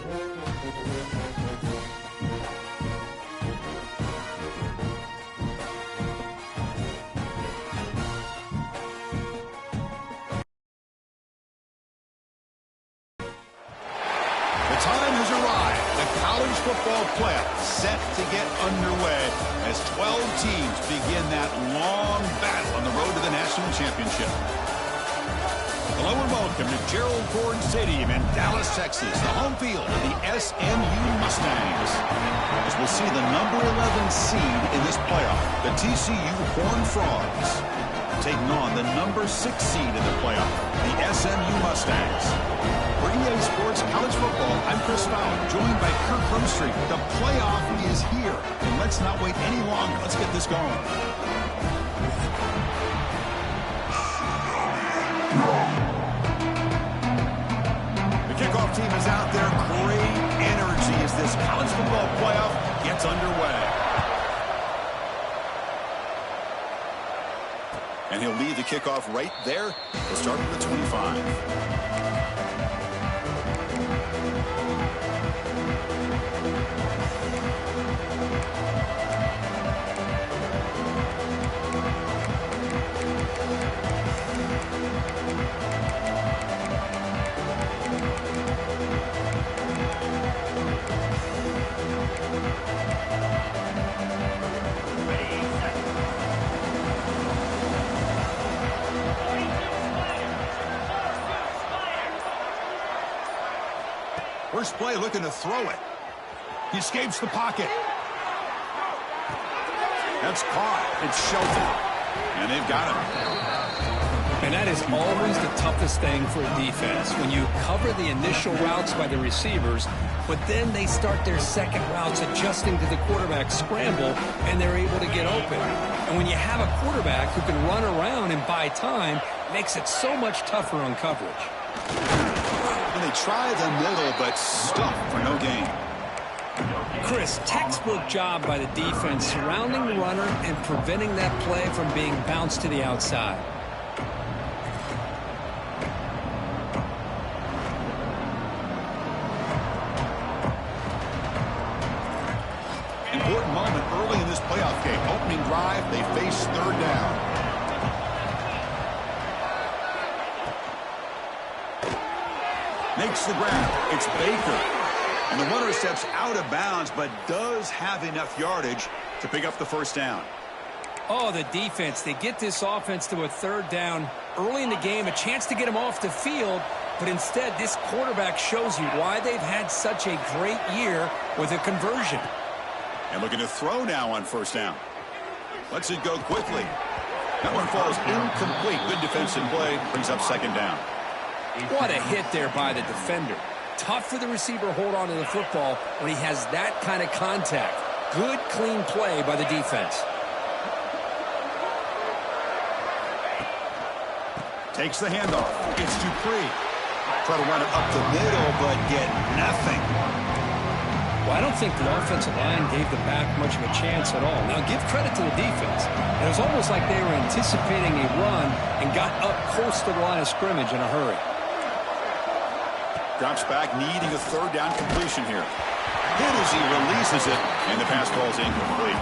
The time has arrived. The college football playoff set to get underway as 12 teams begin that long battle on the road to the national championship. Hello and welcome to Gerald Ford Stadium in Dallas, Texas, the home field of the SMU Mustangs. As we'll see the number 11 seed in this playoff, the TCU Horned Frogs, taking on the number 6 seed in the playoff, the SMU Mustangs. For EA Sports College Football, I'm Chris Fowler, joined by Kirk Herbstreit. The playoff is here, and let's not wait any longer. Let's get this going. The kickoff team is out there. Great energy as this college football playoff gets underway. And he'll lead the kickoff right there. He'll start with the 25. First play looking to throw it. He escapes the pocket. That's caught. It's sheltered. And they've got him. And that is always the toughest thing for a defense. When you cover the initial routes by the receivers, but then they start their second routes adjusting to the quarterback's scramble, and they're able to get open. And when you have a quarterback who can run around and buy time, it makes it so much tougher on coverage. They try the middle, but stuff for no gain. Chris, textbook job by the defense surrounding the runner and preventing that play from being bounced to the outside. Important moment early in this playoff game. Opening drive, they face third down. Makes the grab. It's Baker. And the runner steps out of bounds, but does have enough yardage to pick up the first down. Oh, the defense. They get this offense to a third down early in the game, a chance to get them off the field, but instead this quarterback shows you why they've had such a great year with a conversion. And looking to throw now on first down. Lets it go quickly. That one falls incomplete. Good defensive play. Brings up second down. What a hit there by the defender. Tough for the receiver to hold on to the football when he has that kind of contact. Good, clean play by the defense. Takes the handoff. It's Dupree. Try to run it up the middle, but get nothing. Well, I don't think the offensive line gave the back much of a chance at all. Now, give credit to the defense. It was almost like they were anticipating a run and got up close to the line of scrimmage in a hurry. Drops back, needing a third down completion here. Hit as he releases it, and the pass ball is incomplete.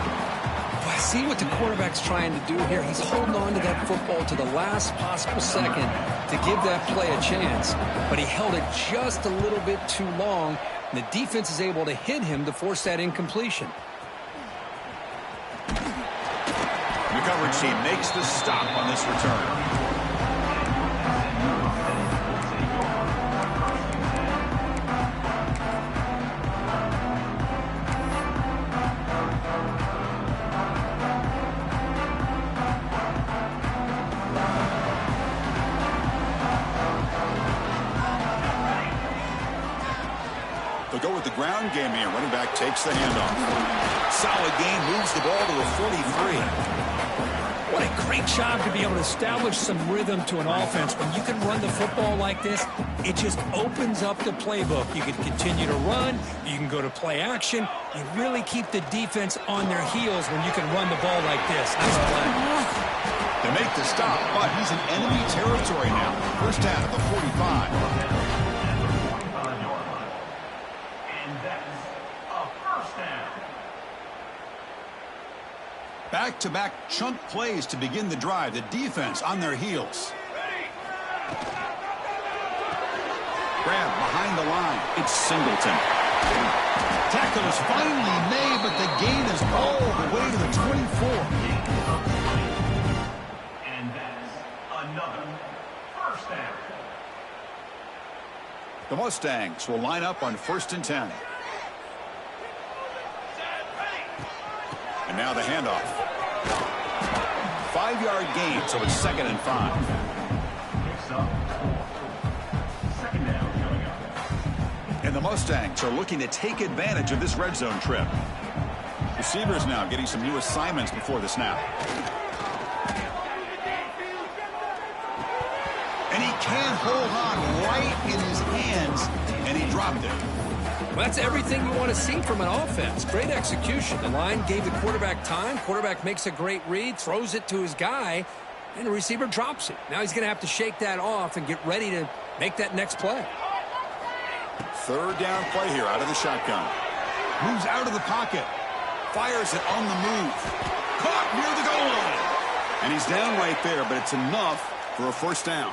Well, see what the quarterback's trying to do here. He's holding on to that football to the last possible second to give that play a chance, but he held it just a little bit too long, and the defense is able to hit him to force that incompletion. The coverage team makes the stop on this return. They'll go with the ground game here. Running back takes the handoff. Solid gain, moves the ball to the 43. What a great job to be able to establish some rhythm to an offense. When you can run the football like this, it just opens up the playbook. You can continue to run. You can go to play action. You really keep the defense on their heels when you can run the ball like this. Nice play. They make the stop, but he's in enemy territory now. First down at the 45. Back-to-back chunk plays to begin the drive. The defense on their heels. Grab behind the line. It's Singleton. Tackle is finally made, but the gain is all the way to the 24. And that's another first down. The Mustangs will line up on 1st and 10. And now the handoff. 5-yard gain, so it's 2nd and 5. Picks up. Second down coming up. And the Mustangs are looking to take advantage of this red zone trip. Receivers now getting some new assignments before the snap. And he can't hold on right in his hands, and he dropped it. Well, that's everything you want to see from an offense. Great execution. The line gave the quarterback time. Quarterback makes a great read, throws it to his guy, and the receiver drops it. Now he's going to have to shake that off and get ready to make that next play. 3rd down play here out of the shotgun. Moves out of the pocket. Fires it on the move. Caught near the goal line. And he's down right there, but it's enough for a 1st down.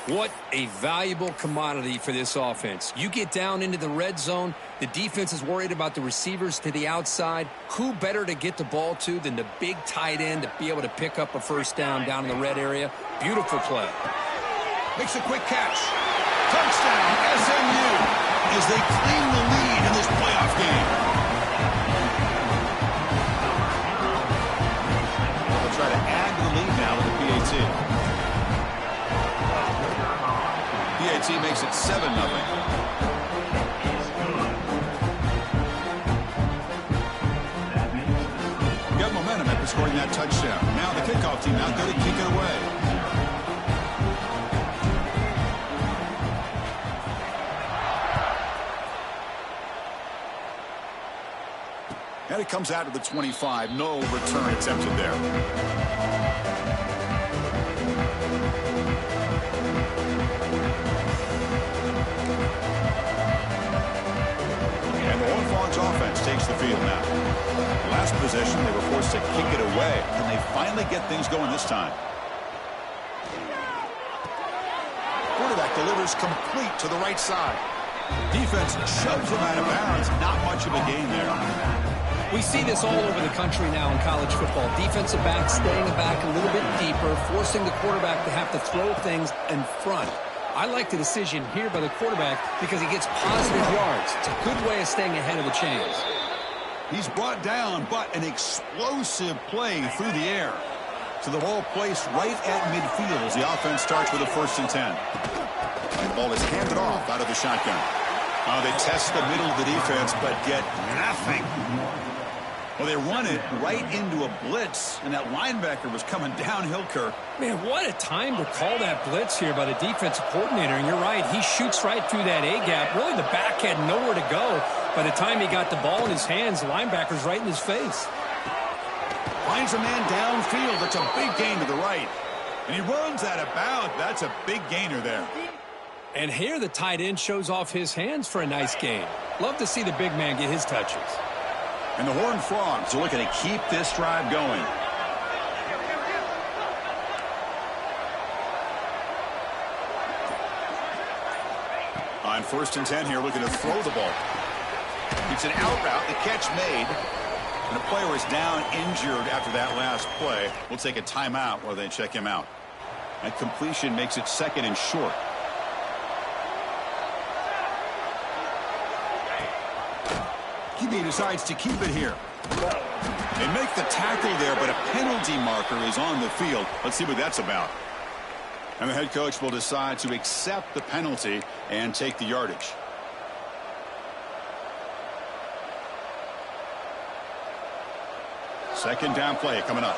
What a valuable commodity for this offense. You get down into the red zone, the defense is worried about the receivers to the outside. Who better to get the ball to than the big tight end to be able to pick up a 1st down in the red area? Beautiful play. Makes a quick catch. Touchdown, SMU, as they claim the lead in this playoff game. They'll try to add to the lead now with the PAT. PAT makes it 7-0. Got momentum after scoring that touchdown. Now the kickoff team out there to kick it away. And it comes out to the 25. No return attempted there. Offense takes the field now. Last possession, they were forced to kick it away, and they finally get things going this time. Quarterback delivers complete to the right side. Defense shoves him out of bounds. Not much of a gain there. We see this all over the country now in college football. Defensive backs staying back a little bit deeper, forcing the quarterback to have to throw things in front. I like the decision here by the quarterback because he gets positive yards. It's a good way of staying ahead of the chains. He's brought down, but an explosive play through the air. So the ball placed right at midfield as the offense starts with a 1st and 10. And the ball is handed off out of the shotgun. They test the middle of the defense, but get nothing. Well, they run it right into a blitz, and that linebacker was coming downhill, Kirk. Man, what a time to call that blitz here by the defensive coordinator. And you're right, he shoots right through that A-gap. Really, the back had nowhere to go. By the time he got the ball in his hands, the linebacker's right in his face. Finds a man downfield. That's a big gain to the right. And he runs out of bounds. That's a big gainer there. And here the tight end shows off his hands for a nice gain. Love to see the big man get his touches. And the Horned Frogs are looking to keep this drive going. On 1st and 10 here, looking to throw the ball. It's an out route, the catch made. And the player is down injured after that last play. We'll take a timeout while they check him out. That completion makes it 2nd and short. QB decides to keep it here. They make the tackle there, but a penalty marker is on the field. Let's see what that's about. And the head coach will decide to accept the penalty and take the yardage. Second down play coming up.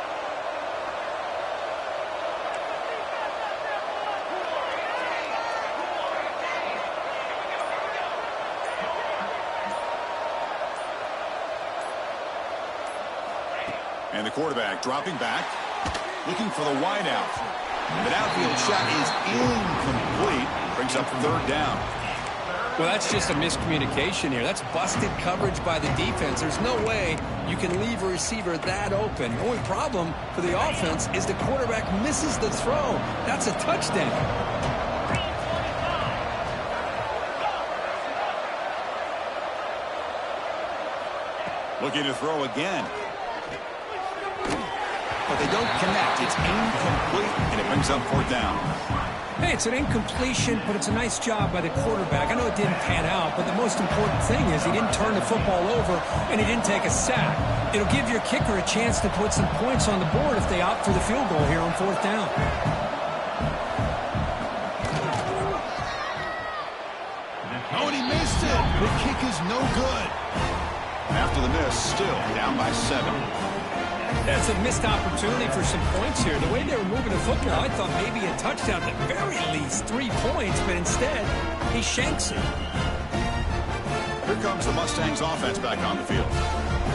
And the quarterback dropping back, looking for the wideout. The downfield shot is incomplete. Brings up 3rd down. Well, that's just a miscommunication here. That's busted coverage by the defense. There's no way you can leave a receiver that open. The only problem for the offense is the quarterback misses the throw. That's a touchdown. Looking to throw again. But they don't connect. It's incomplete, and it brings up fourth down. Hey, it's an incompletion, but it's a nice job by the quarterback. I know it didn't pan out, but the most important thing is he didn't turn the football over and he didn't take a sack. It'll give your kicker a chance to put some points on the board if they opt for the field goal here on fourth down. Oh, and he missed it. The kick is no good. After the miss, still down by 7. That's a missed opportunity for some points here. The way they were moving the football, I thought maybe a touchdown, at the very least 3 points, but instead, he shanks it. Here comes the Mustangs offense back on the field.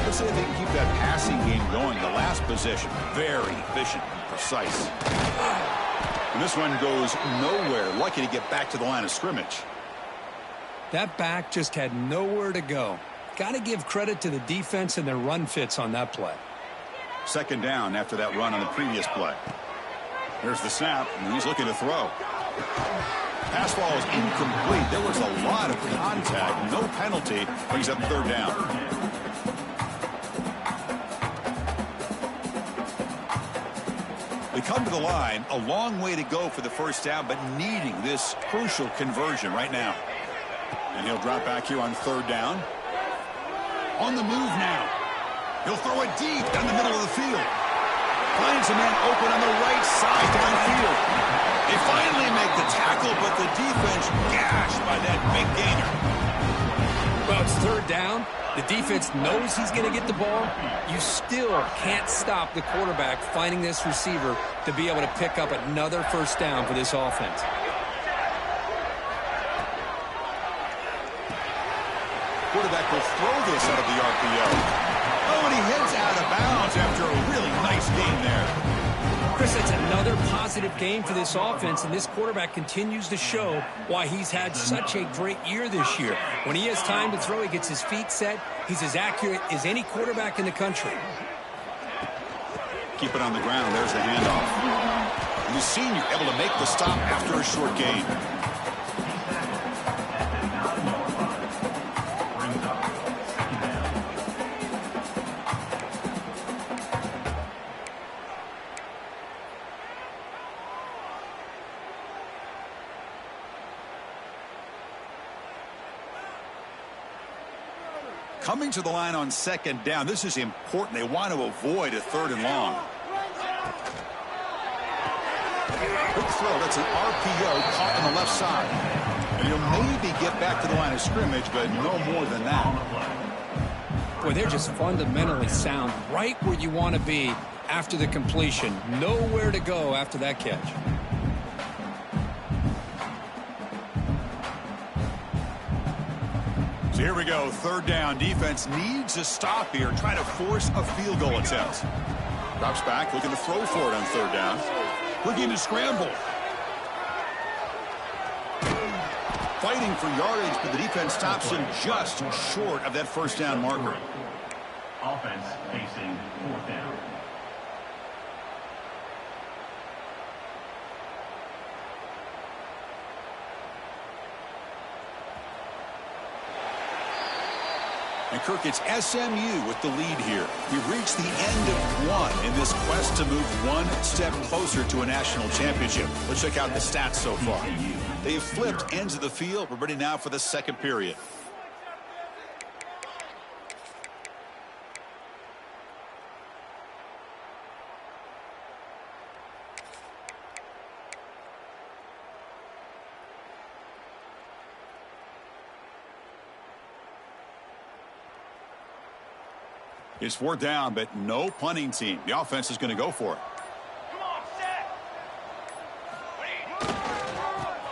Let's see if they can keep that passing game going. The last possession, very efficient and precise. And this one goes nowhere. Lucky to get back to the line of scrimmage. That back just had nowhere to go. Got to give credit to the defense and their run fits on that play. Second down after that run on the previous play. Here's the snap, and he's looking to throw. Pass ball is incomplete. There was a lot of contact. No penalty. Brings up third down. They come to the line. A long way to go for the first down, but needing this crucial conversion right now. And he'll drop back here on third down. On the move now. He'll throw it deep down the middle of the field. Finds a man open on the right side downfield. They finally make the tackle, but the defense gashed by that big gainer. Well, it's third down. The defense knows he's going to get the ball. You still can't stop the quarterback finding this receiver to be able to pick up another first down for this offense. Quarterback will throw this out of the RPO. Oh, and he heads out of bounds after a really nice game there. Chris, it's another positive game for this offense, and this quarterback continues to show why he's had such a great year this year. When he has time to throw, he gets his feet set. He's as accurate as any quarterback in the country. Keep it on the ground. There's the handoff. And the senior able to make the stop after a short gain. Coming to the line on second down. This is important. They want to avoid a third and long. Quick throw. That's an RPO caught on the left side. And he'll maybe get back to the line of scrimmage, but no more than that. Boy, they're just fundamentally sound right where you want to be after the completion. Nowhere to go after that catch. So here we go, third down. Defense needs a stop here, trying to force a field goal attempt. Drops back, looking to throw for it on third down. Looking to scramble. Fighting for yardage, but the defense stops him just short of that first down marker. Offense facing fourth down. And Kirk, it's SMU with the lead here. We've reached the end of one in this quest to move one step closer to a national championship. Let's check out the stats so far. They've flipped ends of the field. We're ready now for the second period. It's fourth down, but no punting team. The offense is going to go for it.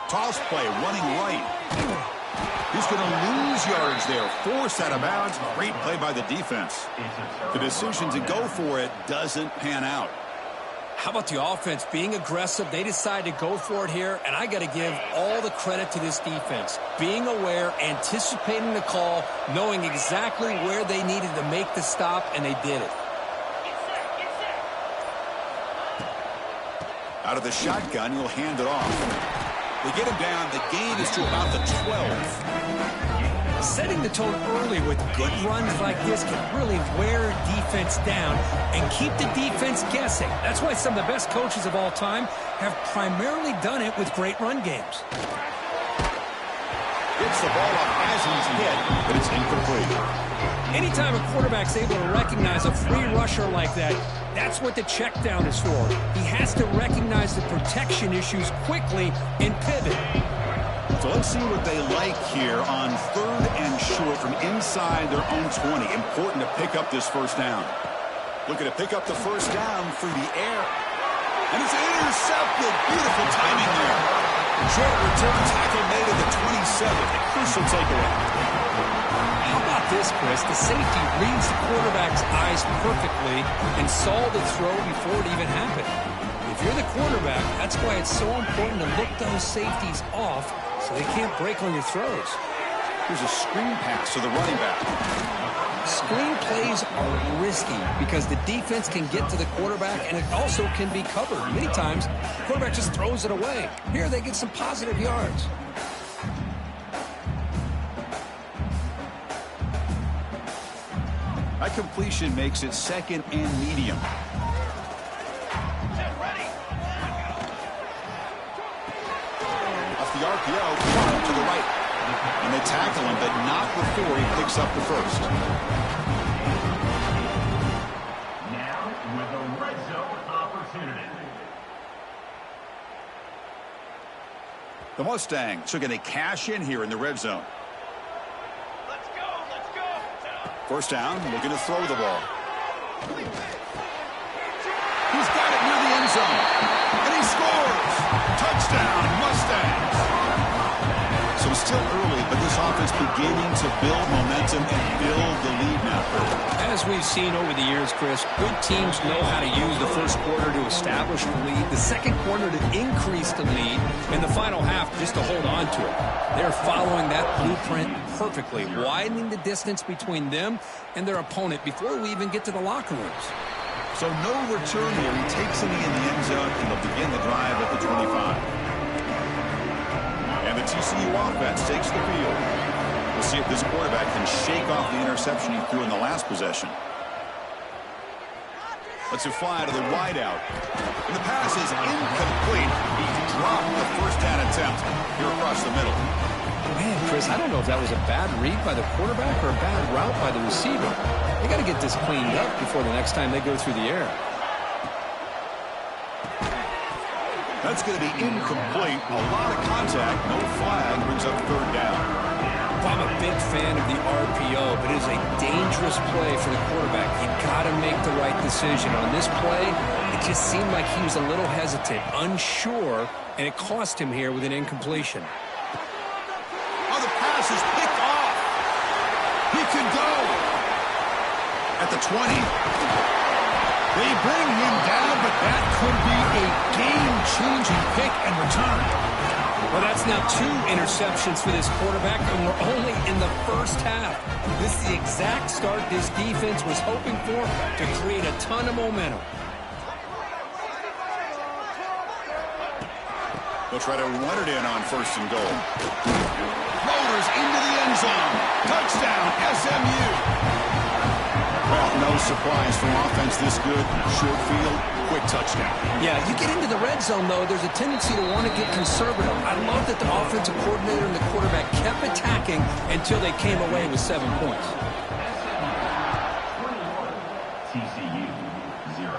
Toss play, running right. He's going to lose yards there. Forced out of bounds. Great play by the defense. The decision to go for it doesn't pan out. How about the offense being aggressive? They decide to go for it here, and I got to give all the credit to this defense. Being aware, anticipating the call, knowing exactly where they needed to make the stop, and they did it. Out of the shotgun, he'll hand it off. They get him down. The gain is to about the 12. Setting the tone early with good runs like this can really wear defense down and keep the defense guessing. That's why some of the best coaches of all time have primarily done it with great run games. Gets the ball up as he's hit, but it's incomplete. Anytime a quarterback's able to recognize a free rusher like that, that's what the check down is for. He has to recognize the protection issues quickly and pivot. So let's see what they like here on 3rd and short from inside their own 20. Important to pick up this first down. Looking to pick up the first down through the air. And it's intercepted. Beautiful timing there. Short return tackle made at the 27. Crucial takeaway. How about this, Chris? The safety reads the quarterback's eyes perfectly and saw the throw before it even happened. If you're the quarterback, that's why it's so important to look those safeties off so they can't break on your throws. Here's a screen pass to the running back. Screen plays are risky because the defense can get to the quarterback and it also can be covered. Many times, the quarterback just throws it away. Here they get some positive yards. That completion makes it 2nd and medium. Off the RPO, far to the right. And they tackle him, but not before he picks up the first. Now with a red zone opportunity. The Mustangs are going to cash in here in the red zone. Let's go. First down, looking to throw the ball. He's got it near the end zone. And he scores! Touchdown, Mustangs! So it's still early, but this offense beginning to build momentum and build the lead now. As we've seen over the years, Chris, good teams know how to use the first quarter to establish the lead, the second quarter to increase the lead, and the final half just to hold on to it. They're following that blueprint perfectly, widening the distance between them and their opponent before we even get to the locker rooms. So no return here. He takes it in the end zone, and they'll begin the drive at the 25. And the TCU offense takes the field. We'll see if this quarterback can shake off the interception he threw in the last possession. Let's it fly to the wideout. And the pass is incomplete. He dropped the first down attempt here across the middle. Man, Chris, I don't know if that was a bad read by the quarterback or a bad route by the receiver. They got to get this cleaned up before the next time they go through the air. That's going to be incomplete. A lot of contact. No flag. Brings up 3rd down. I'm a big fan of the RPO, but it is a dangerous play for the quarterback. You've got to make the right decision. On this play, it just seemed like he was a little hesitant, unsure, and it cost him here with an incompletion. Oh, the pass is picked off. He could go. At the 20. They bring him down, but that could be a game-changing pick and return. Well, that's now 2 interceptions for this quarterback, and we're only in the first half. This is the exact start this defense was hoping for to create a ton of momentum. They'll try to run it in on 1st and goal. Floaters into the end zone. Touchdown, SMU. Well, no surprise from offense this good. Short field, quick touchdown. Yeah, you get into the red zone, though, there's a tendency to want to get conservative. I love that the offensive coordinator and the quarterback kept attacking until they came away with 7 points. TCU 0.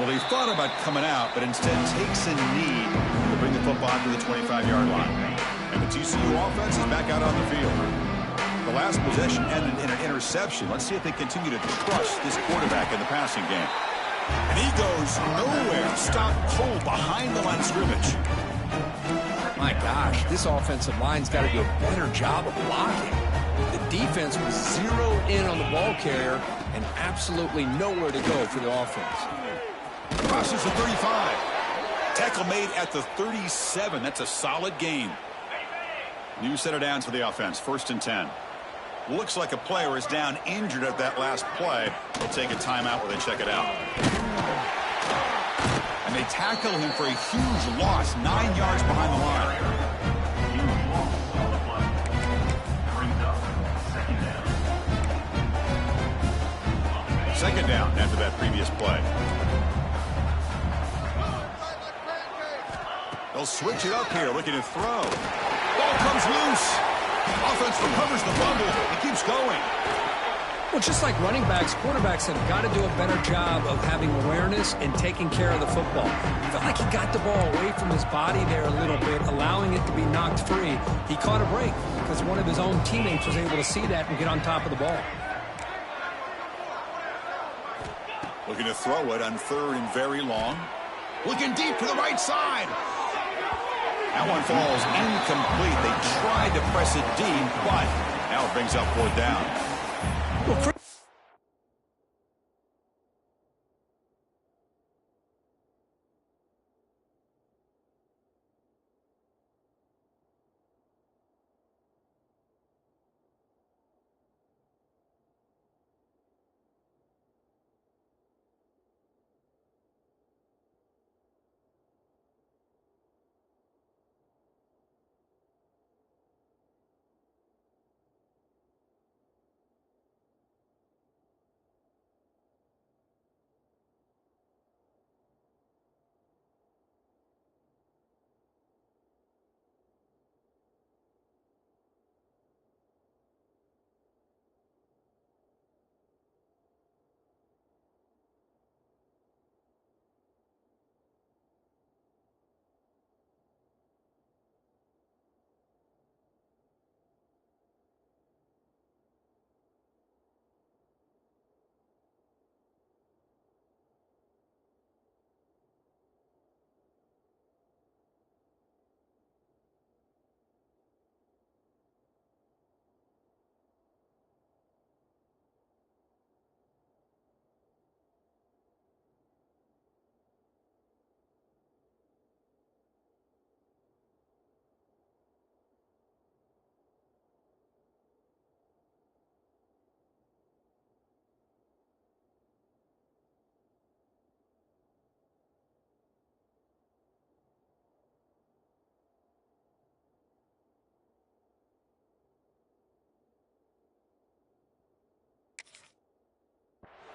Well, he thought about coming out, but instead takes a knee to bring the football to the 25-yard line. And the TCU offense is back out on the field. The last possession ended in an interception. Let's see if they continue to trust this quarterback in the passing game. And he goes nowhere. Stopped cold behind the line of scrimmage. My gosh, this offensive line's got to do a better job of blocking. The defense was zeroed in on the ball carrier and absolutely nowhere to go for the offense. Crosses the 35. Tackle made at the 37. That's a solid gain. New set of downs for the offense. 1st and 10. Looks like a player is down injured at that last play. They'll take a timeout where they check it out. And they tackle him for a huge loss, 9 yards behind the line. Huge loss on the play. Brings up 2nd down. 2nd down after that previous play. They'll switch it up here, looking to throw. Ball comes loose. Offense recovers the fumble. It keeps going. Well, just like running backs, quarterbacks have got to do a better job of having awareness and taking care of the football. I felt like he got the ball away from his body there a little bit, allowing it to be knocked free. He caught a break because one of his own teammates was able to see that and get on top of the ball. Looking to throw it on 3rd and very long. Looking deep to the right side. That one falls incomplete. They tried to press it deep, but now it brings up 4th down. Well,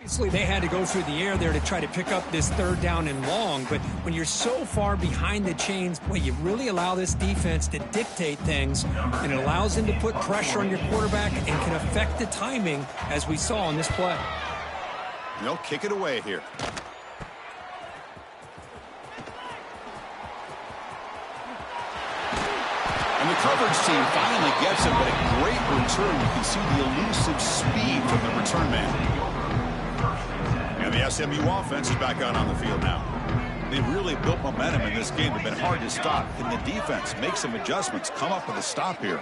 obviously, they had to go through the air there to try to pick up this 3rd down and long, but when you're so far behind the chains, boy, you really allow this defense to dictate things, and it allows them to put pressure on your quarterback and can affect the timing, as we saw in this play. They'll kick it away here. And the coverage team finally gets it, but a great return. You can see the elusive speed from the return man. And the SMU offense is back out on the field now. They've really built momentum in this game. They've been hard to stop. Can the defense make some adjustments, come up with a stop here?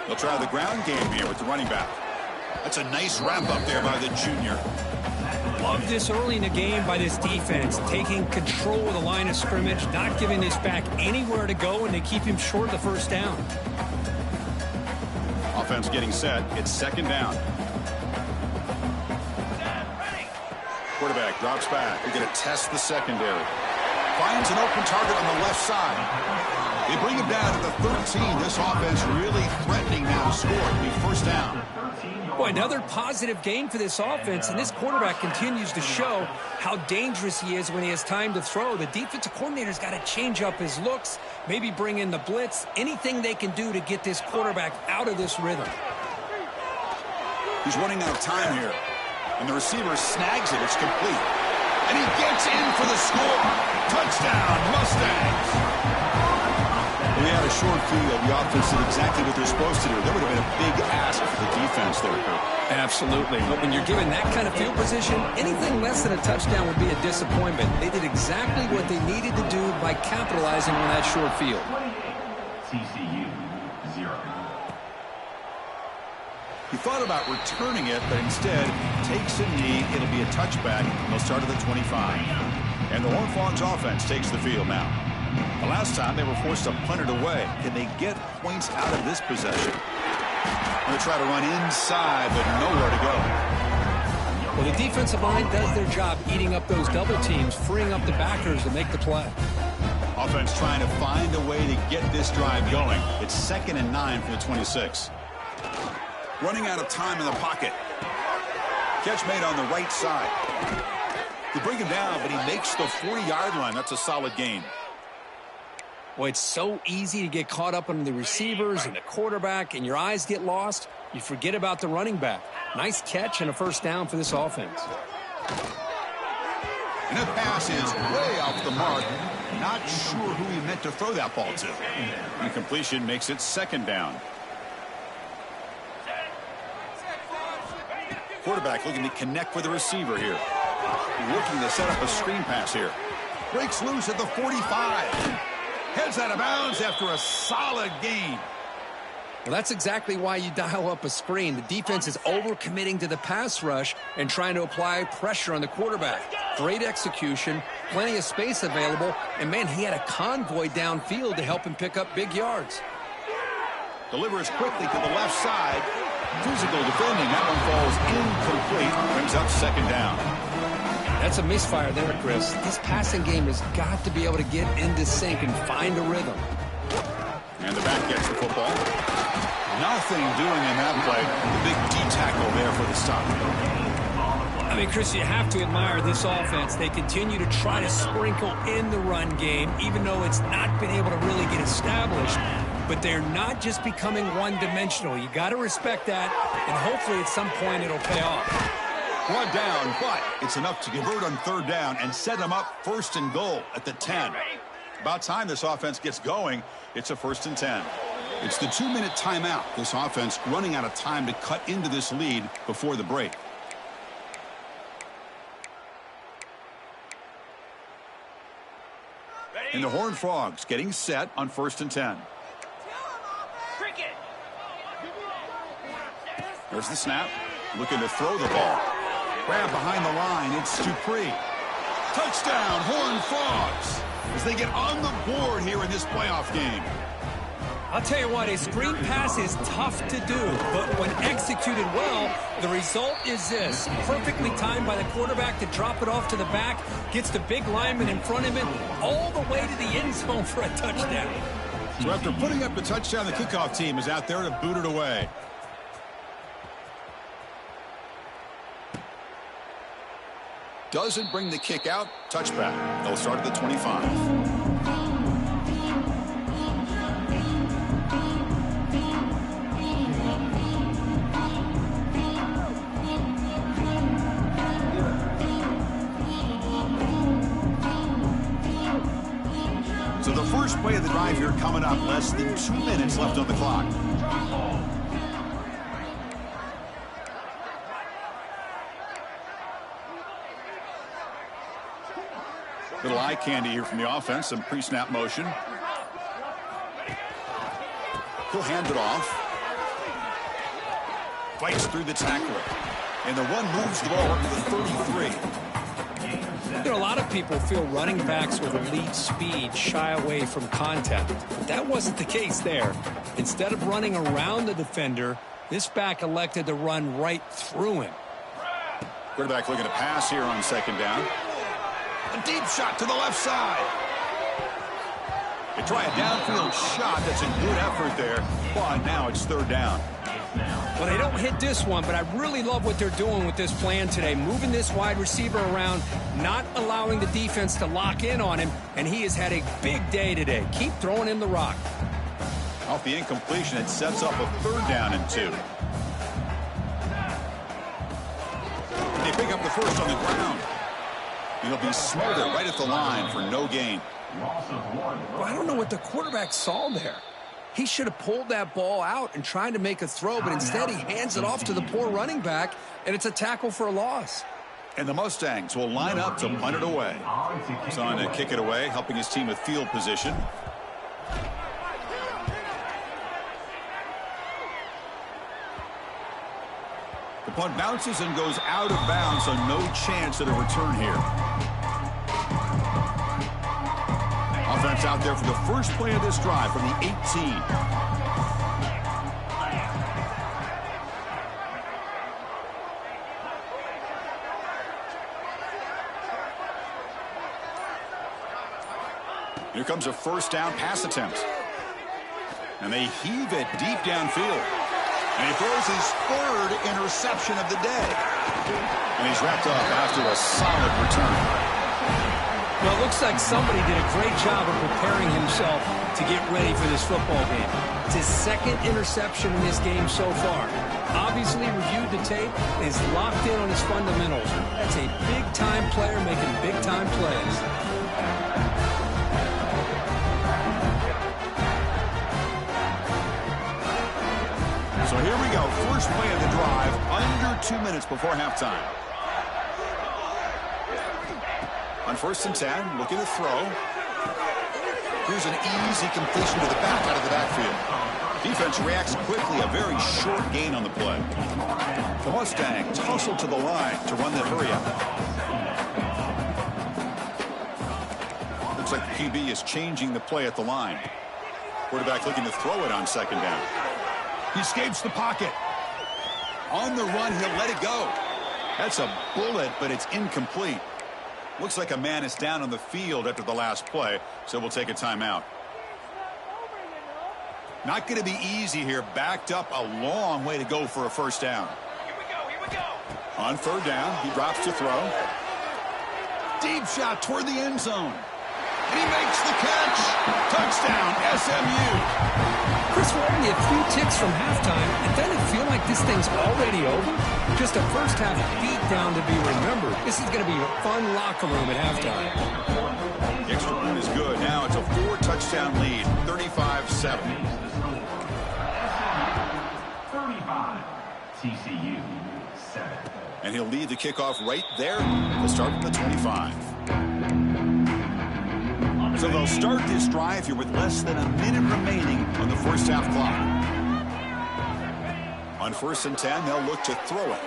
They'll try the ground game here with the running back. That's a nice wrap up there by the junior. Love this early in the game by this defense, taking control of the line of scrimmage, not giving this back anywhere to go, and they keep him short of the 1st down. Offense getting set. It's 2nd down. Quarterback drops back. They're going to test the secondary. Finds an open target on the left side. They bring him down to the 13. This offense really threatening now to score. It'll be 1st down. Boy, another positive gain for this offense, and this quarterback continues to show how dangerous he is when he has time to throw. The defensive coordinator's got to change up his looks, maybe bring in the blitz, anything they can do to get this quarterback out of this rhythm. He's running out of time here, and the receiver snags it. It's complete. And he gets in for the score. Touchdown, Mustangs. When they had a short field, the offense did exactly what they're supposed to do. That would have been a big ask for the defense there, Kurt. Absolutely. But when you're given that kind of field position, anything less than a touchdown would be a disappointment. They did exactly what they needed to do by capitalizing on that short field. TCU 0. He thought about returning it, but instead takes a knee. It'll be a touchback. They'll start at the 25. And the Horned Frogs offense takes the field now. The last time they were forced to punt it away. Can they get points out of this possession? Going to try to run inside, but nowhere to go. Well, the defensive line does their job eating up those double teams, freeing up the backers to make the play. Offense trying to find a way to get this drive going. It's 2nd and 9 from the 26. Running out of time in the pocket. Catch made on the right side. They bring him down, but he makes the 40-yard line. That's a solid gain. Well, it's so easy to get caught up on the receivers and the quarterback, and your eyes get lost. You forget about the running back. Nice catch and a first down for this offense. And the pass is way off the mark. Not sure who he meant to throw that ball to. Incompletion makes it 2nd down. Quarterback looking to connect with the receiver here. Looking to set up a screen pass here. Breaks loose at the 45. Heads out of bounds after a solid gain. Well, that's exactly why you dial up a screen. The defense is overcommitting to the pass rush and trying to apply pressure on the quarterback. Great execution, plenty of space available, and, man, he had a convoy downfield to help him pick up big yards. Delivers quickly to the left side. Physical defending. That one falls incomplete. Brings up 2nd down. That's a misfire there, Chris. This passing game has got to be able to get into sync and find a rhythm. And the back gets the football. Nothing doing in that play. The big D tackle there for the stop. I mean, Chris, you have to admire this offense. They continue to try to sprinkle in the run game, even though it's not been able to really get established. But they're not just becoming one-dimensional. You got to respect that, and hopefully at some point it'll pay off. One down, but it's enough to convert on 3rd down and set them up 1st and goal at the 10. About time this offense gets going. It's a 1st and 10. It's the 2-minute timeout. This offense running out of time to cut into this lead before the break. And the Horned Frogs getting set on 1st and 10. There's the snap. Looking to throw the ball. Grab behind the line. It's Dupree. Touchdown, Horned Frogs, as they get on the board here in this playoff game. I'll tell you what, a screen pass is tough to do, but when executed well, the result is this. Perfectly timed by the quarterback to drop it off to the back, gets the big lineman in front of him, all the way to the end zone for a touchdown. So after putting up the touchdown, the kickoff team is out there to boot it away. Doesn't bring the kick out. Touchback. They'll start at the 25. So the first play of the drive here coming up. Less than 2 minutes left on the clock. Little eye candy here from the offense. Some pre-snap motion. He'll hand it off. Fights through the tackler. And the one moves the ball up to the 33. You know, a lot of people feel running backs with elite speed shy away from contact. But that wasn't the case there. Instead of running around the defender, this back elected to run right through him. Quarterback looking to pass here on 2nd down. A deep shot to the left side. They try a downfield shot. That's a good effort there. But now it's 3rd down. Well, they don't hit this one, but I really love what they're doing with this plan today. Moving this wide receiver around, not allowing the defense to lock in on him, and he has had a big day today. Keep throwing him the rock. Off the incompletion, it sets up a 3rd down and 2. They pick up the first on the ground. It'll be smothered right at the line for no gain. Well, I don't know what the quarterback saw there. He should have pulled that ball out and tried to make a throw, but instead he hands it off to the poor running back, and it's a tackle for a loss. And the Mustangs will line up to punt it away. He's on to kick it away, helping his team with field position. punt bounces and goes out of bounds, so no chance at a return here. Offense out there for the first play of this drive from the 18. Here comes a first down pass attempt. And they heave it deep downfield. And he throws his third interception of the day. And he's wrapped up after a solid return. Well, it looks like somebody did a great job of preparing himself to get ready for this football game. It's his second interception in this game so far. Obviously reviewed the tape and is locked in on his fundamentals. That's a big-time player making big-time plays. So here we go. First play of the drive, under 2 minutes before halftime. On 1st and 10, looking to throw. Here's an easy completion to the back out of the backfield. Defense reacts quickly, a very short gain on the play. The Mustang tussled to the line to run the hurry-up. Looks like the QB is changing the play at the line. Quarterback looking to throw it on 2nd down. He escapes the pocket. On the run, he'll let it go. That's a bullet, but it's incomplete. Looks like a man is down on the field after the last play, so we'll take a timeout. Not going to be easy here. Backed up a long way to go for a first down. Here we go. On 3rd down, he drops to throw. Deep shot toward the end zone. And he makes the catch. Touchdown, SMU. Chris, we're only a few ticks from halftime. It doesn't feel like this thing's already over. Just a first-half beatdown to be remembered. This is going to be a fun locker room at halftime. The extra point is good. Now it's a 4-touchdown lead, 35-7. 35. TCU 7. And he'll lead the kickoff right there to start from the 25. So they'll start this drive here with less than a minute remaining on the first half clock. On 1st and 10, they'll look to throw it.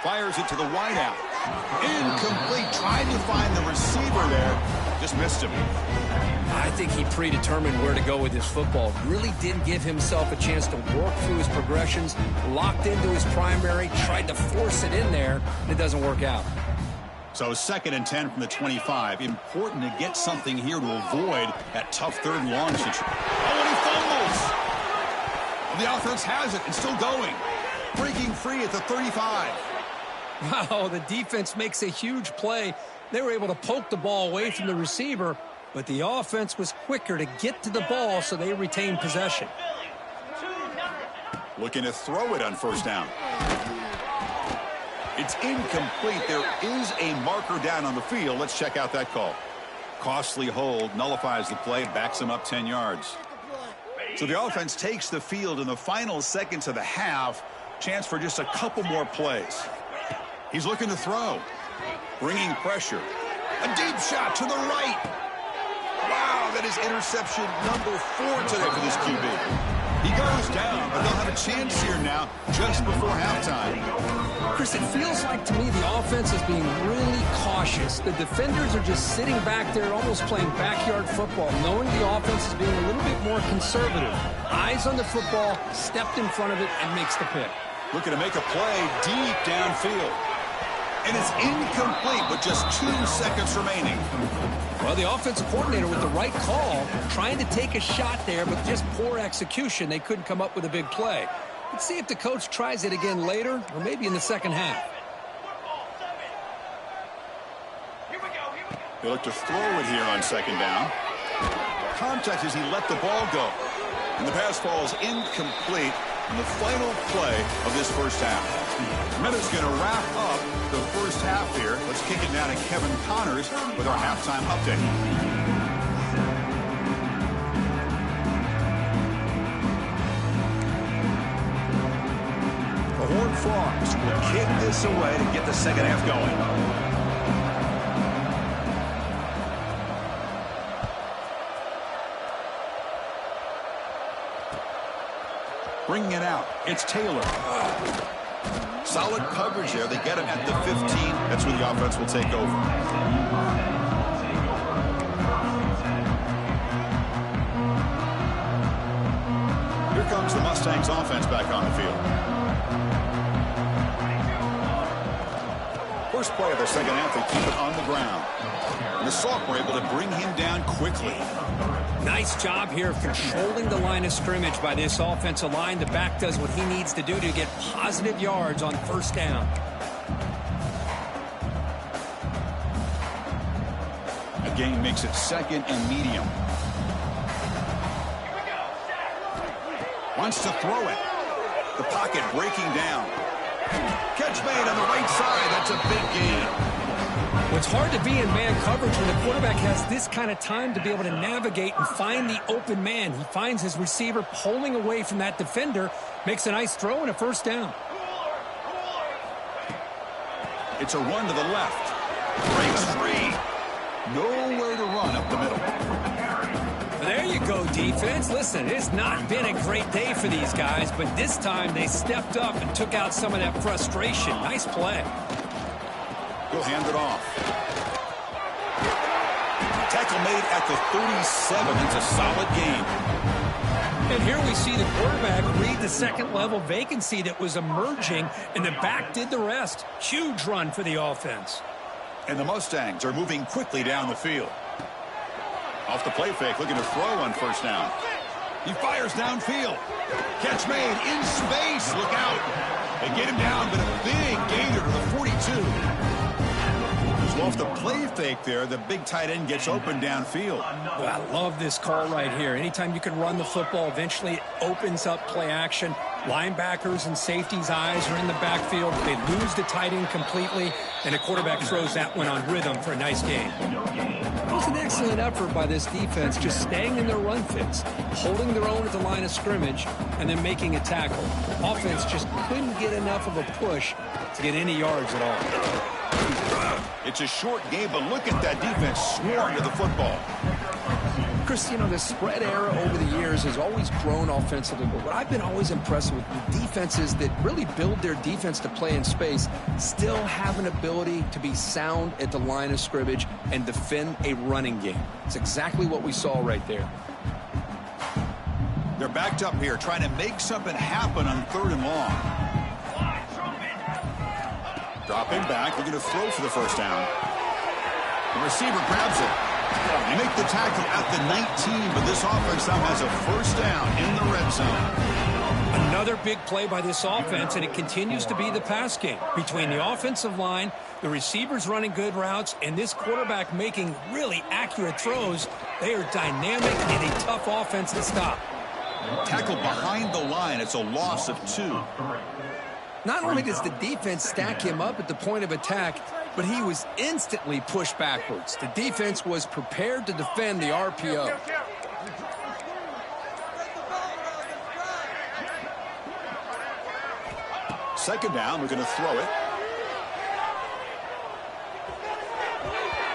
Fires it to the wideout. Incomplete. Tried to find the receiver there. Just missed him. I think he predetermined where to go with his football. Really didn't give himself a chance to work through his progressions. Locked into his primary. Tried to force it in there. And it doesn't work out. So 2nd and 10 from the 25. Important to get something here to avoid that tough 3rd and long situation. Oh, and he fumbles. The offense has it and still going. Breaking free at the 35. Wow, the defense makes a huge play. They were able to poke the ball away from the receiver, but the offense was quicker to get to the ball, so they retained possession. Looking to throw it on 1st down. It's incomplete. There is a marker down on the field. Let's check out that call. Costly hold, nullifies the play, backs him up 10 yards. So the offense takes the field in the final seconds of the half. Chance for just a couple more plays. He's looking to throw. Bringing pressure. A deep shot to the right. Wow, that is interception number 4 today for this QB. He goes down, but they'll have a chance here now just before halftime. Chris, it feels like to me the offense is being really cautious. The defenders are just sitting back there almost playing backyard football, knowing the offense is being a little bit more conservative. Eyes on the football, stepped in front of it, and makes the pick. Looking to make a play deep downfield. And it's incomplete with just 2 seconds remaining. Well, the offensive coordinator with the right call, trying to take a shot there, but just poor execution. They couldn't come up with a big play. Let's see if the coach tries it again later, or maybe in the second half. They look to throw it here on 2nd down. Contact as he let the ball go. And the pass falls incomplete in the final play of this first half. Minutes going to wrap up the first half here. Let's kick it now to Kevin Connors with our halftime update. The Horned Frogs will kick this away to get the second half going. Bringing it out, it's Taylor. Solid coverage there. They get him at the 15. That's where the offense will take over. Here comes the Mustangs offense back on the field. First play of the second half, they keep it on the ground. And the Sophomore able to bring him down quickly. Nice job here of controlling the line of scrimmage by this offensive line. The back does what he needs to do to get positive yards on first down. Again, makes it second and medium. Wants to throw it. The pocket breaking down. Catch made on the right side. That's a big gain. Well, it's hard to be in man coverage when the quarterback has this kind of time to be able to navigate and find the open man. He finds his receiver pulling away from that defender, makes a nice throw and a first down. It's a run to the left. Breaks free. Nowhere to run up the middle. There you go, defense. Listen, it's not been a great day for these guys, but this time they stepped up and took out some of that frustration. Nice play. He'll hand it off. Tackle made at the 37. It's a solid game. And here we see the quarterback read the second-level vacancy that was emerging, and the back did the rest. Huge run for the offense. And the Mustangs are moving quickly down the field. Off the play fake, looking to throw on first down. He fires downfield. Catch made in space. Look out. They get him down, but a big gainer to the 42. So off the play fake there, the big tight end gets open downfield. Well, I love this call right here. Anytime you can run the football, eventually it opens up play action. Linebackers and safeties' eyes are in the backfield. They lose the tight end completely, and the quarterback throws that one on rhythm for a nice gain. It was an excellent effort by this defense, just staying in their run fits, holding their own at the line of scrimmage, and then making a tackle. Offense just couldn't get enough of a push to get any yards at all. It's a short game, but look at that defense swarm to the football. Chris, you know, the spread era over the years has always grown offensively, but what I've been always impressed with the defenses that really build their defense to play in space still have an ability to be sound at the line of scrimmage and defend a running game. It's exactly what we saw right there. They're backed up here, trying to make something happen on third and long. Dropping back, looking to throw for the first down. The receiver grabs it. They make the tackle at the 19, but this offense now has a first down in the red zone. Another big play by this offense, and it continues to be the pass game. Between the offensive line, the receivers running good routes, and this quarterback making really accurate throws, they are dynamic and a tough offense to stop. Tackle behind the line. It's a loss of 2. Not only does the defense stack him up at the point of attack, but he was instantly pushed backwards. The defense was prepared to defend the RPO. Second down, we're going to throw it.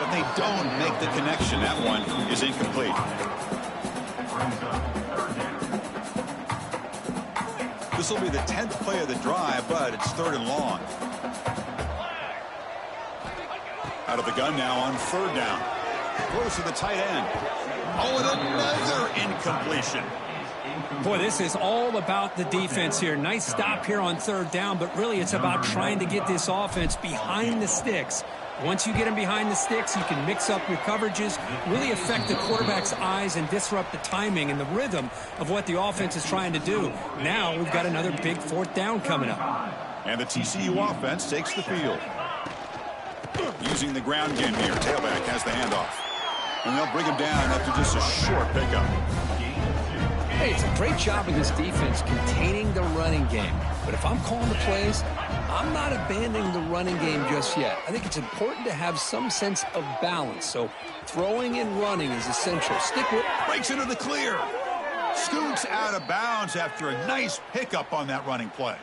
But they don't make the connection. That one is incomplete. This will be the 10th play of the drive, but it's third and long. Out of the gun now on third down. Close to the tight end. Oh, and another incompletion. Boy, this is all about the defense here. Nice stop here on third down, but really it's about trying to get this offense behind the sticks. Once you get them behind the sticks, you can mix up your coverages, really affect the quarterback's eyes and disrupt the timing and the rhythm of what the offense is trying to do. Now we've got another big fourth down coming up. And the TCU offense takes the field. Using the ground game here. Tailback has the handoff. And they'll bring him down after just a short pickup. Hey, it's a great job of this defense containing the running game. But if I'm calling the plays, I'm not abandoning the running game just yet. I think it's important to have some sense of balance. So throwing and running is essential. Stick with it. Breaks into the clear. Scoots out of bounds after a nice pickup on that running play.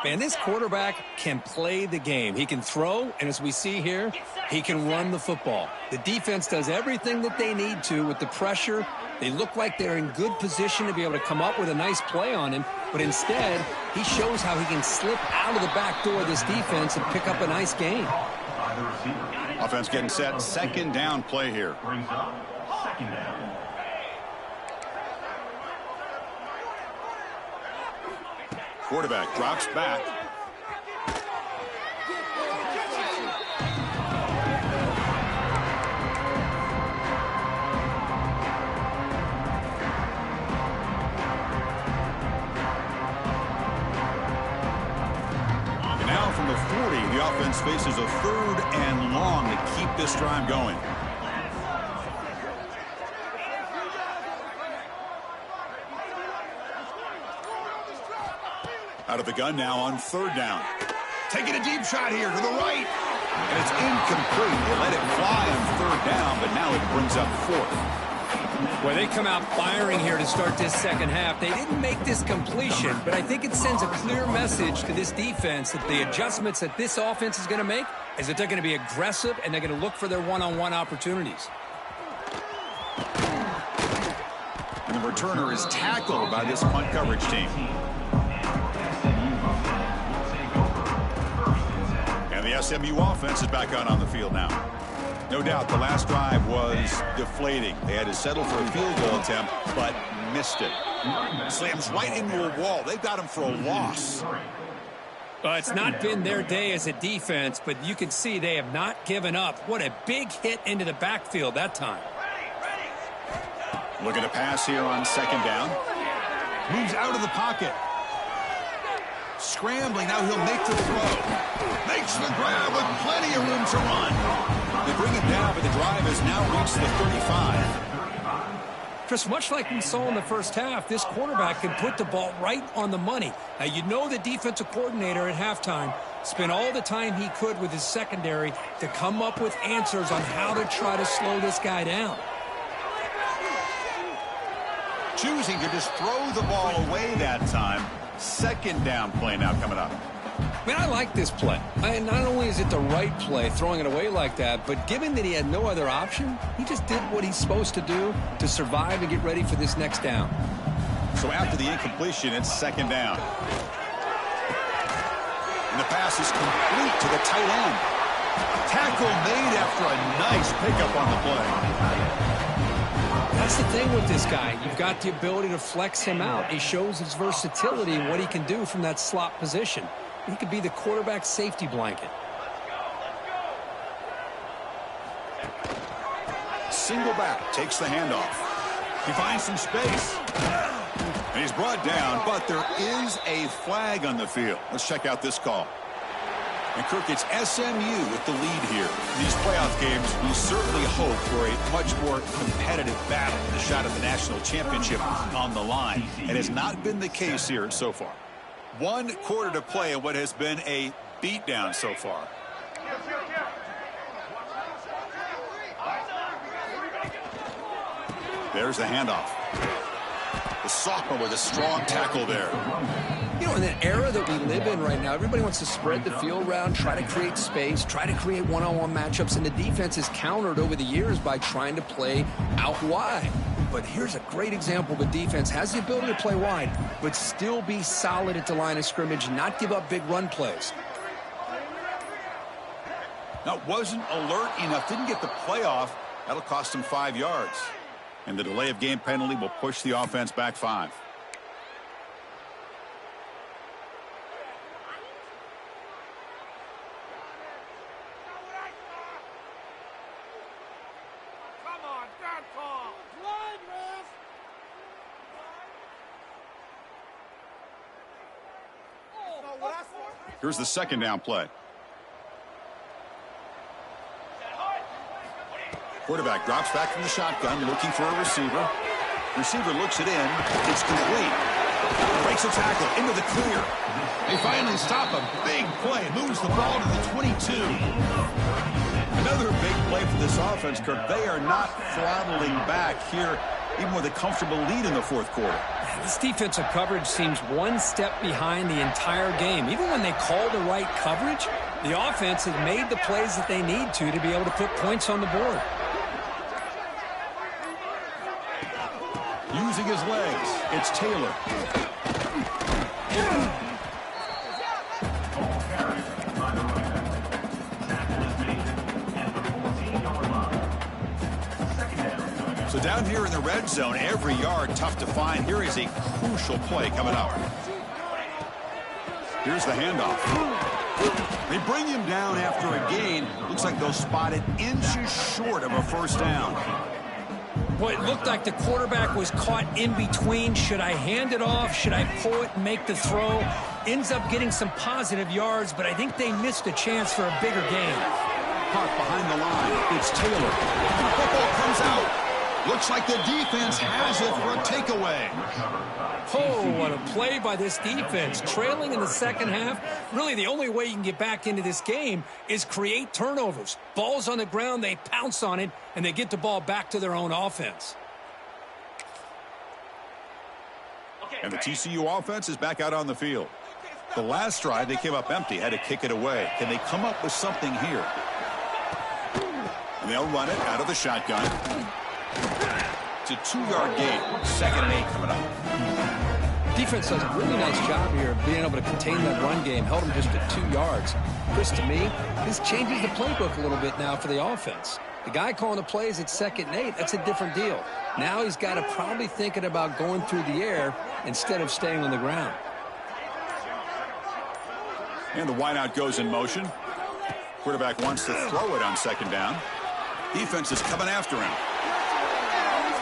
Man, this quarterback can play the game. He can throw, and as we see here, he can run the football. The defense does everything that they need to with the pressure. They look like they're in good position to be able to come up with a nice play on him, but instead, he shows how he can slip out of the back door of this defense and pick up a nice gain. Offense getting set. Second down play here. Brings up second down. Quarterback drops back. And now from the 40, the offense faces a third and long to keep this drive going. Out of the gun now on third down. Taking a deep shot here to the right. And it's incomplete. They let it fly on third down, but now it brings up fourth. Well, they come out firing here to start this second half. They didn't make this completion, but I think it sends a clear message to this defense that the adjustments that this offense is going to make is that they're going to be aggressive and they're going to look for their one-on-one opportunities. And the returner is tackled by this punt coverage team. And the SMU offense is back out on the field now. No doubt the last drive was deflating. They had to settle for a field goal attempt, but missed it. Slams right into a wall. They've got him for a loss. It's not been their day as a defense, but you can see they have not given up. What a big hit into the backfield that time. Looking to pass here on second down. Moves out of the pocket. Scrambling, now he'll make the throw. Makes the grab with plenty of room to run. They bring him down, but the drive has now reached the 35. Chris, much like we saw in the first half, this quarterback can put the ball right on the money. Now, you know the defensive coordinator at halftime spent all the time he could with his secondary to come up with answers on how to try to slow this guy down. Choosing to just throw the ball away that time. Second down play now coming up. Man, I like this play. Not only is it the right play, throwing it away like that, but given that he had no other option, he just did what he's supposed to do to survive and get ready for this next down. So after the incompletion, it's second down. And the pass is complete to the tight end. Tackle made after a nice pickup on the play. That's the thing with this guy. You've got the ability to flex him out. He shows his versatility and what he can do from that slot position. He could be the quarterback's safety blanket. Single back, takes the handoff. He finds some space. And he's brought down, but there is a flag on the field. Let's check out this call. And Kirk, it's SMU with the lead here. In these playoff games, we certainly hope for a much more competitive battle, the shot at the national championship on the line. It has not been the case here so far. 1 quarter to play in what has been a beatdown so far. There's the handoff. The sophomore with a strong tackle there. You know, in the era that we live in right now, everybody wants to spread the field around, try to create space, try to create one-on-one matchups, and the defense is countered over the years by trying to play out wide. But here's a great example. The defense has the ability to play wide, but still be solid at the line of scrimmage, not give up big run plays. Now, wasn't alert enough, didn't get the playoff. That'll cost him 5 yards. And the delay of game penalty will push the offense back 5. Here's the second down play. Quarterback drops back from the shotgun, looking for a receiver. Receiver looks it in. It's complete. Breaks a tackle into the clear. They finally stop a big play. Moves the ball to the 22. Another big play for this offense, Kirk. They are not throttling back here even with a comfortable lead in the fourth quarter. This defensive coverage seems one step behind the entire game. Even when they call the right coverage, the offense has made the plays that they need to be able to put points on the board. Using his legs, it's Taylor. Ball carried by the running back. Tackle is made at the 14-yard line. Second down. So down here in the red zone, every yard tough to find. Here is a crucial play coming up. Here's the handoff. They bring him down after a gain. Looks like they'll spot it inches short of a first down. Boy, it looked like the quarterback was caught in between. Should I hand it off? Should I pull it and make the throw? Ends up getting some positive yards, but I think they missed a chance for a bigger gain. Caught behind the line. It's Taylor. The football comes out. Looks like the defense has it for a takeaway. Oh, what a play by this defense. Trailing in the second half. Really, the only way you can get back into this game is create turnovers. Ball's on the ground, they pounce on it, and they get the ball back to their own offense. And the TCU offense is back out on the field. The last drive, they came up empty, had to kick it away. Can they come up with something here? And they'll run it out of the shotgun. It's a 2-yard gain. 2nd and 8 coming up. Defense does a really nice job here of being able to contain that run game. Held them just at 2 yards. Chris, to me, this changes the playbook a little bit now for the offense. The guy calling the plays at 2nd and 8, that's a different deal. Now he's got to probably thinking about going through the air instead of staying on the ground. And the wideout goes in motion. Quarterback wants to throw it on 2nd down. Defense is coming after him.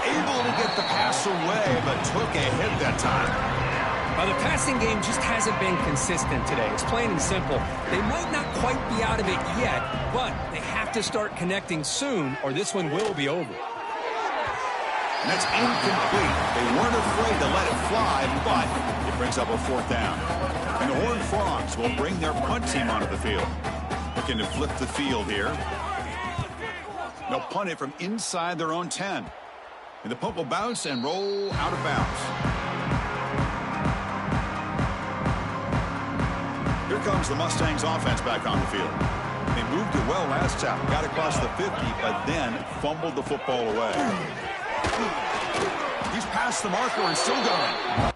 Able to get the pass away, but took a hit that time. The passing game just hasn't been consistent today. It's plain and simple. They might not quite be out of it yet, but they have to start connecting soon, or this one will be over. And that's incomplete. They weren't afraid to let it fly, but it brings up a 4th down. And the Horned Frogs will bring their punt team onto the field. Looking to flip the field here. They'll punt it from inside their own 10. And the punt will bounce and roll out of bounds. Here comes the Mustangs offense back on the field. They moved it well last time. Got across the 50, but then fumbled the football away. He's past the marker and still going.